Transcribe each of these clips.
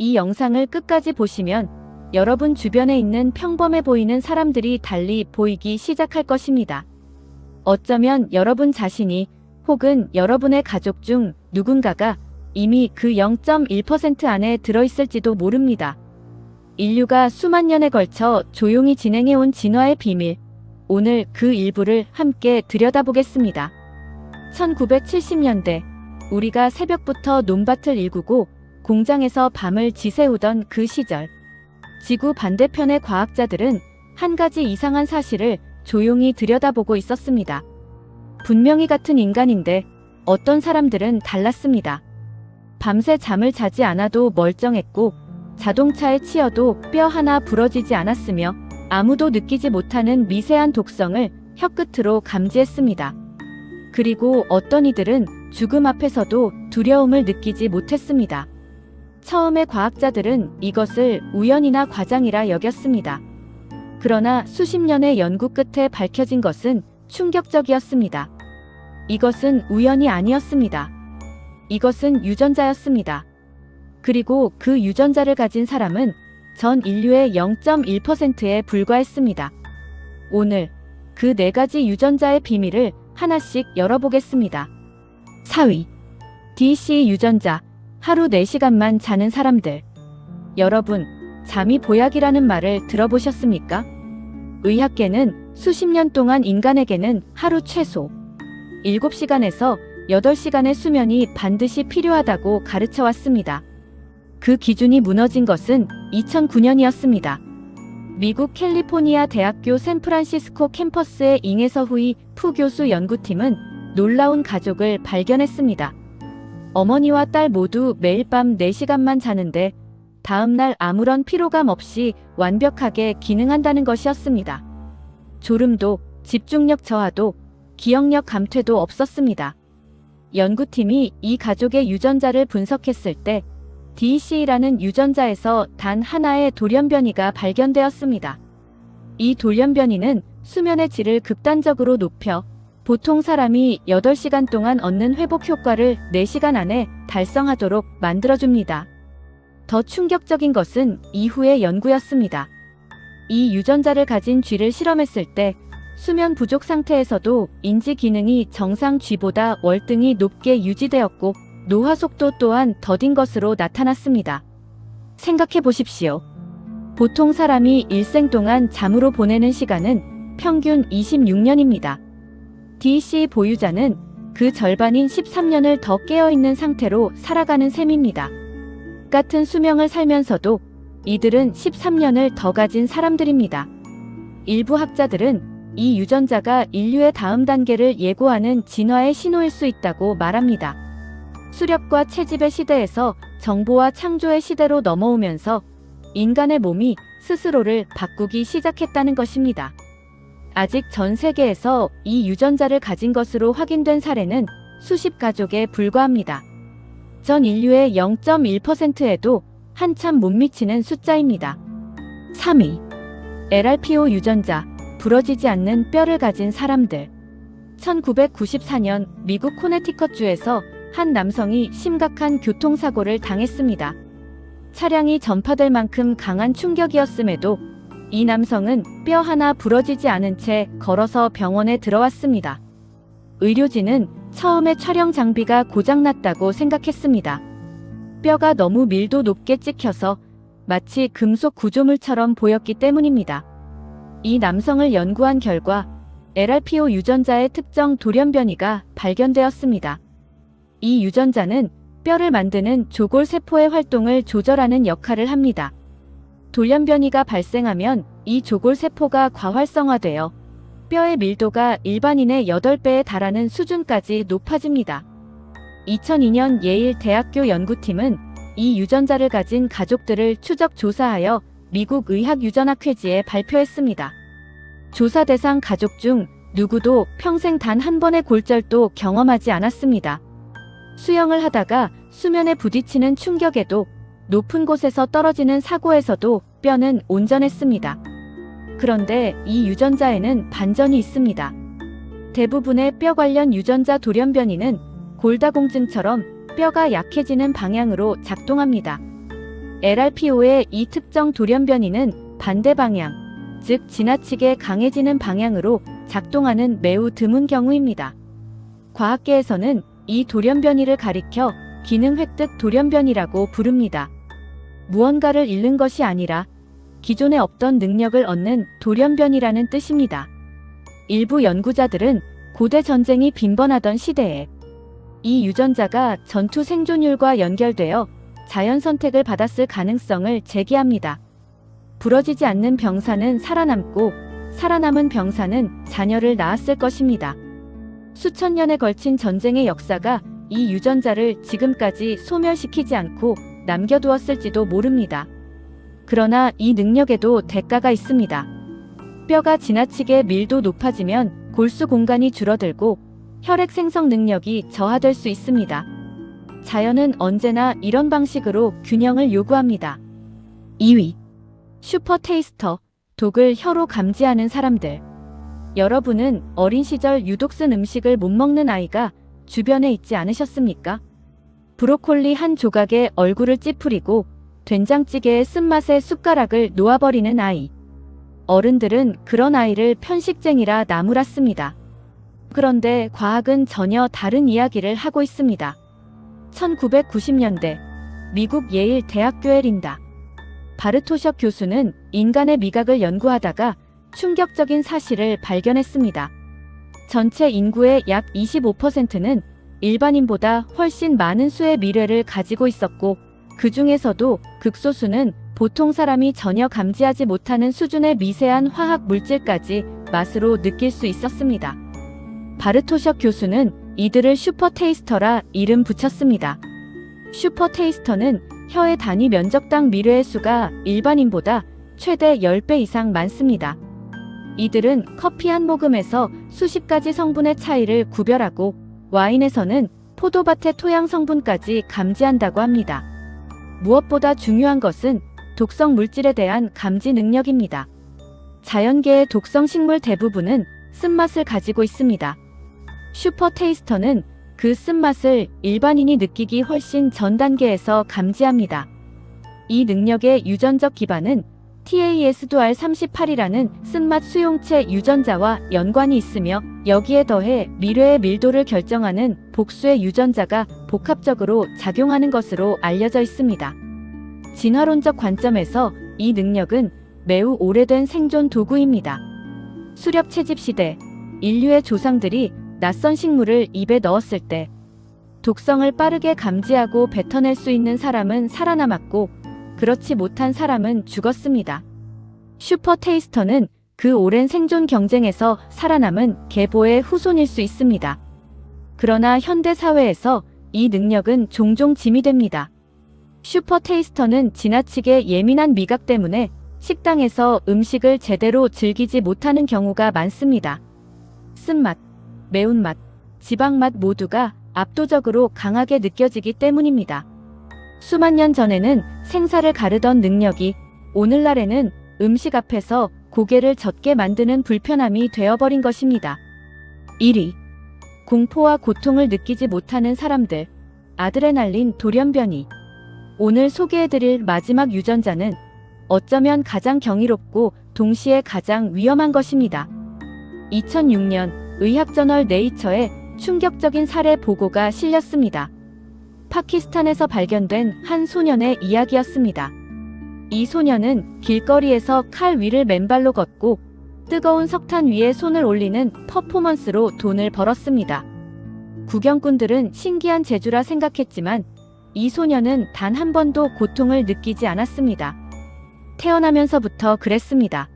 이 영상을 끝까지 보시면 여러분 주변에 있는 평범해 보이는 사람들이 달리 보이기 시작할 것입니다. 어쩌면 여러분 자신이 혹은 여러분의 가족 중 누군가가 이미 그 0.1% 안에 들어있을지도 모릅니다. 인류가 수만 년에 걸쳐 조용히 진행해온 진화의 비밀, 오늘 그 일부를 함께 들여다보겠습니다. 1970년대, 우리가 새벽부터 논밭을 일구고 공장에서 밤을 지새우던 그 시절, 지구 반대편의 과학자들은 한 가지 이상한 사실을 조용히 들여다보고 있었습니다. 분명히 같은 인간인데 어떤 사람들은 달랐습니다. 밤새 잠을 자지 않아도 멀쩡했고 자동차에 치여도 뼈 하나 부러지지 않았으며 아무도 느끼지 못하는 미세한 독성을 혀끝으로 감지했습니다. 그리고 어떤 이들은 죽음 앞에서도 두려움을 느끼지 못했습니다. 처음에 과학자들은 이것을 우연이나 과장이라 여겼습니다. 그러나 수십 년의 연구 끝에 밝혀진 것은 충격적이었습니다. 이것은 우연이 아니었습니다. 이것은 유전자였습니다. 그리고 그 유전자를 가진 사람은 전 인류의 0.1%에 불과했습니다. 오늘 그 4가지 유전자의 비밀을 하나씩 열어보겠습니다. 4위. DC 유전자. 하루 4시간만 자는 사람들. 여러분, 잠이 보약이라는 말을 들어보셨습니까? 의학계는 수십 년 동안 인간에게는 하루 최소 7시간에서 8시간의 수면이 반드시 필요하다고 가르쳐 왔습니다. 그 기준이 무너진 것은 2009년이었습니다. 미국 캘리포니아 대학교 샌프란시스코 캠퍼스의 잉에서 후이 푸 교수 연구팀은 놀라운 가족을 발견했습니다. 어머니와 딸 모두 매일 밤 4시간만 자는데 다음날 아무런 피로감 없이 완벽하게 기능한다는 것이었습니다. 졸음도, 집중력 저하도, 기억력 감퇴도 없었습니다. 연구팀이 이 가족의 유전자를 분석했을 때 DEC라는 유전자에서 단 하나의 돌연변이가 발견되었습니다. 이 돌연변이는 수면의 질을 극단적으로 높여 보통 사람이 8시간 동안 얻는 회복 효과를 4시간 안에 달성하도록 만들어줍니다. 더 충격적인 것은 이후의 연구였습니다. 이 유전자를 가진 쥐를 실험했을 때 수면 부족 상태에서도 인지 기능이 정상 쥐보다 월등히 높게 유지되었고 노화 속도 또한 더딘 것으로 나타났습니다. 생각해 보십시오. 보통 사람이 일생 동안 잠으로 보내는 시간은 평균 26년입니다. DEC 보유자는 그 절반인 13년을 더 깨어있는 상태로 살아가는 셈입니다. 같은 수명을 살면서도 이들은 13년을 더 가진 사람들입니다. 일부 학자들은 이 유전자가 인류의 다음 단계를 예고하는 진화의 신호일 수 있다고 말합니다. 수렵과 채집의 시대에서 정보와 창조의 시대로 넘어오면서 인간의 몸이 스스로를 바꾸기 시작했다는 것입니다. 아직 전 세계에서 이 유전자를 가진 것으로 확인된 사례는 수십 가족에 불과합니다. 전 인류의 0.1%에도 한참 못 미치는 숫자입니다. 3위. LRPO 유전자. 부러지지 않는 뼈를 가진 사람들. 1994년 미국 코네티컷주에서 한 남성이 심각한 교통사고를 당했습니다. 차량이 전파될 만큼 강한 충격이었음에도 이 남성은 뼈 하나 부러지지 않은 채 걸어서 병원에 들어왔습니다. 의료진은 처음에 촬영 장비가 고장났다고 생각했습니다. 뼈가 너무 밀도 높게 찍혀서 마치 금속 구조물처럼 보였기 때문입니다. 이 남성을 연구한 결과 LRPO 유전자의 특정 돌연변이가 발견되었습니다. 이 유전자는 뼈를 만드는 조골세포의 활동을 조절하는 역할을 합니다. 돌연변이가 발생하면 이 조골세포가 과활성화되어 뼈의 밀도가 일반인의 8배에 달하는 수준까지 높아집니다. 2002년 예일 대학교 연구팀은 이 유전자를 가진 가족들을 추적 조사하여 미국 의학유전학회지에 발표했습니다. 조사 대상 가족 중 누구도 평생 단 한 번의 골절도 경험하지 않았습니다. 수영을 하다가 수면에 부딪히는 충격에도 높은 곳에서 떨어지는 사고에서도 뼈는 온전했습니다. 그런데 이 유전자에는 반전이 있습니다. 대부분의 뼈 관련 유전자 돌연변이는 골다공증처럼 뼈가 약해지는 방향으로 작동합니다. LRPO의 이 특정 돌연변이는 반대 방향, 즉 지나치게 강해지는 방향으로 작동하는 매우 드문 경우입니다. 과학계에서는 이 돌연변이를 가리켜 기능 획득 돌연변이라고 부릅니다. 무언가를 잃는 것이 아니라 기존에 없던 능력을 얻는 돌연변이라는 뜻입니다. 일부 연구자들은 고대 전쟁이 빈번하던 시대에 이 유전자가 전투 생존율과 연결되어 자연 선택을 받았을 가능성을 제기합니다. 부러지지 않는 병사는 살아남고 살아남은 병사는 자녀를 낳았을 것입니다. 수천 년에 걸친 전쟁의 역사가 이 유전자를 지금까지 소멸시키지 않고 남겨두었을지도 모릅니다. 그러나 이 능력에도 대가가 있습니다. 뼈가 지나치게 밀도 높아지면 골수 공간이 줄어들고 혈액 생성 능력이 저하될 수 있습니다. 자연은 언제나 이런 방식으로 균형을 요구합니다. 2위. 슈퍼 테이스터, 독을 혀로 감지하는 사람들. 여러분은 어린 시절 유독 쓴 음식을 못 먹는 아이가 주변에 있지 않으셨습니까? 브로콜리 한 조각에 얼굴을 찌푸리고 된장찌개의 쓴맛에 숟가락을 놓아버리는 아이. 어른들은 그런 아이를 편식쟁이라 나무랐습니다. 그런데 과학은 전혀 다른 이야기를 하고 있습니다. 1990년대 미국 예일 대학교의 린다 바르토셔 교수는 인간의 미각을 연구하다가 충격적인 사실을 발견했습니다. 전체 인구의 약 25%는 일반인보다 훨씬 많은 수의 미뢰를 가지고 있었고, 그 중에서도 극소수는 보통 사람이 전혀 감지하지 못하는 수준의 미세한 화학 물질까지 맛으로 느낄 수 있었습니다. 바르토셔 교수는 이들을 슈퍼 테이스터라 이름 붙였습니다. 슈퍼 테이스터는 혀의 단위 면적당 미뢰의 수가 일반인보다 최대 10배 이상 많습니다. 이들은 커피 한 모금에서 수십 가지 성분의 차이를 구별하고 와인에서는 포도밭의 토양 성분까지 감지한다고 합니다. 무엇보다 중요한 것은 독성 물질에 대한 감지 능력입니다. 자연계의 독성 식물 대부분은 쓴맛을 가지고 있습니다. 슈퍼 테이스터는 그 쓴맛을 일반인이 느끼기 훨씬 전 단계에서 감지합니다. 이 능력의 유전적 기반은 TAS2R38이라는 쓴맛 수용체 유전자와 연관이 있으며, 여기에 더해 미뢰의 밀도를 결정하는 복수의 유전자가 복합적으로 작용하는 것으로 알려져 있습니다. 진화론적 관점에서 이 능력은 매우 오래된 생존 도구입니다. 수렵 채집 시대, 인류의 조상들이 낯선 식물을 입에 넣었을 때 독성을 빠르게 감지하고 뱉어낼 수 있는 사람은 살아남았고, 그렇지 못한 사람은 죽었습니다. 슈퍼 테이스터는 그 오랜 생존 경쟁에서 살아남은 계보의 후손일 수 있습니다. 그러나 현대 사회에서 이 능력은 종종 지미됩니다. 슈퍼 테이스터는 지나치게 예민한 미각 때문에 식당에서 음식을 제대로 즐기지 못하는 경우가 많습니다. 쓴맛, 매운맛, 지방맛 모두가 압도적으로 강하게 느껴지기 때문입니다. 수만 년 전에는 생사를 가르던 능력이 오늘날에는 음식 앞에서 고개를 젓게 만드는 불편함이 되어버린 것입니다. 1위. 공포와 고통을 느끼지 못하는 사람들. 아드레날린 돌연변이. 오늘 소개해드릴 마지막 유전자는 어쩌면 가장 경이롭고 동시에 가장 위험한 것입니다. 2006년 의학저널 네이처에 충격적인 사례 보고가 실렸습니다. 파키스탄에서 발견된 한 소년의 이야기였습니다. 이 소년은 길거리에서 칼 위를 맨발로 걷고 뜨거운 석탄 위에 손을 올리는 퍼포먼스로 돈을 벌었습니다. 구경꾼들은 신기한 재주라 생각했지만 이 소년은 단 한 번도 고통을 느끼지 않았습니다. 태어나면서부터 그랬습니다.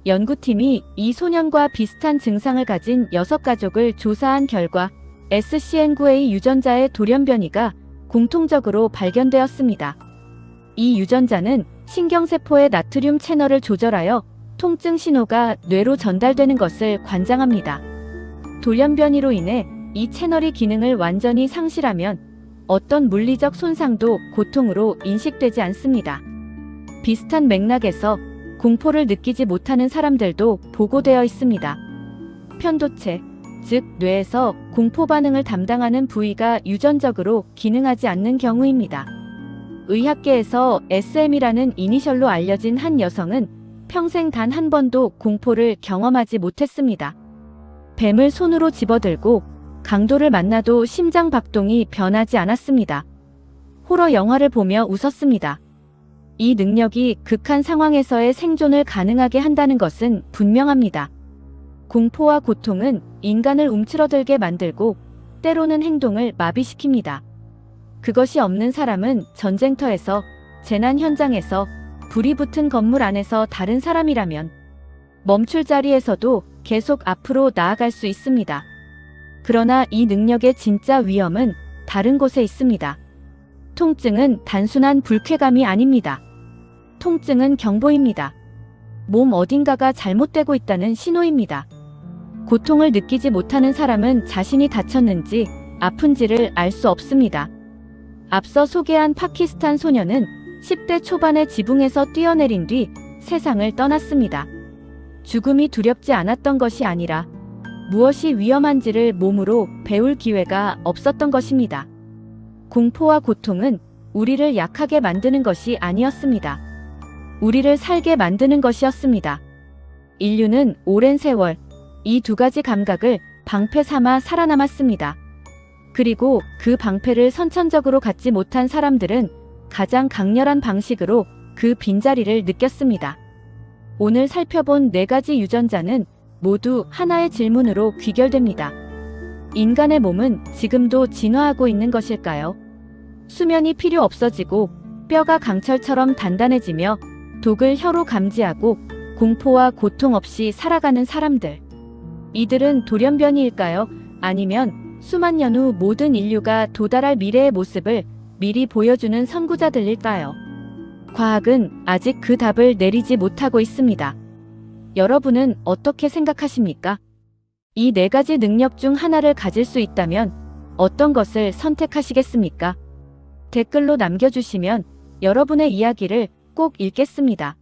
연구팀이 이 소년과 비슷한 증상을 가진 6가족을 조사한 결과 SCN9A 유전자의 돌연변이가 공통적으로 발견되었습니다. 이 유전자는 신경세포의 나트륨 채널을 조절하여 통증 신호가 뇌로 전달되는 것을 관장합니다. 돌연변이로 인해 이 채널이 기능을 완전히 상실하면 어떤 물리적 손상도 고통으로 인식되지 않습니다. 비슷한 맥락에서 공포를 느끼지 못하는 사람들도 보고되어 있습니다. 편도체, 즉 뇌에서 공포 반응을 담당하는 부위가 유전적으로 기능하지 않는 경우입니다. 의학계에서 SM이라는 이니셜로 알려진 한 여성은 평생 단 한 번도 공포를 경험하지 못했습니다. 뱀을 손으로 집어들고 강도를 만나도 심장 박동이 변하지 않았습니다. 호러 영화를 보며 웃었습니다. 이 능력이 극한 상황에서의 생존을 가능하게 한다는 것은 분명합니다. 공포와 고통은 인간을 움츠러들게 만들고 때로는 행동을 마비시킵니다. 그것이 없는 사람은 전쟁터에서, 재난 현장에서, 불이 붙은 건물 안에서 다른 사람이라면 멈출 자리에서도 계속 앞으로 나아갈 수 있습니다. 그러나 이 능력의 진짜 위험은 다른 곳에 있습니다. 통증은 단순한 불쾌감이 아닙니다. 통증은 경보입니다. 몸 어딘가가 잘못되고 있다는 신호입니다. 고통을 느끼지 못하는 사람은 자신이 다쳤는지 아픈지를 알 수 없습니다. 앞서 소개한 파키스탄 소녀는 10대 초반의 지붕에서 뛰어내린 뒤 세상을 떠났습니다. 죽음이 두렵지 않았던 것이 아니라 무엇이 위험한지를 몸으로 배울 기회가 없었던 것입니다. 공포와 고통은 우리를 약하게 만드는 것이 아니었습니다. 우리를 살게 만드는 것이었습니다. 인류는 오랜 세월 이 두 가지 감각을 방패 삼아 살아남았습니다. 그리고 그 방패를 선천적으로 갖지 못한 사람들은 가장 강렬한 방식으로 그 빈자리를 느꼈습니다. 오늘 살펴본 4가지 유전자는 모두 하나의 질문으로 귀결됩니다. 인간의 몸은 지금도 진화하고 있는 것일까요? 수면이 필요 없어지고 뼈가 강철처럼 단단해지며 독을 혀로 감지하고 공포와 고통 없이 살아가는 사람들. 이들은 돌연변이일까요? 아니면 수만 년 후 모든 인류가 도달할 미래의 모습을 미리 보여주는 선구자들일까요? 과학은 아직 그 답을 내리지 못하고 있습니다. 여러분은 어떻게 생각하십니까? 이 4가지 능력 중 하나를 가질 수 있다면 어떤 것을 선택하시겠습니까? 댓글로 남겨주시면 여러분의 이야기를 꼭 읽겠습니다.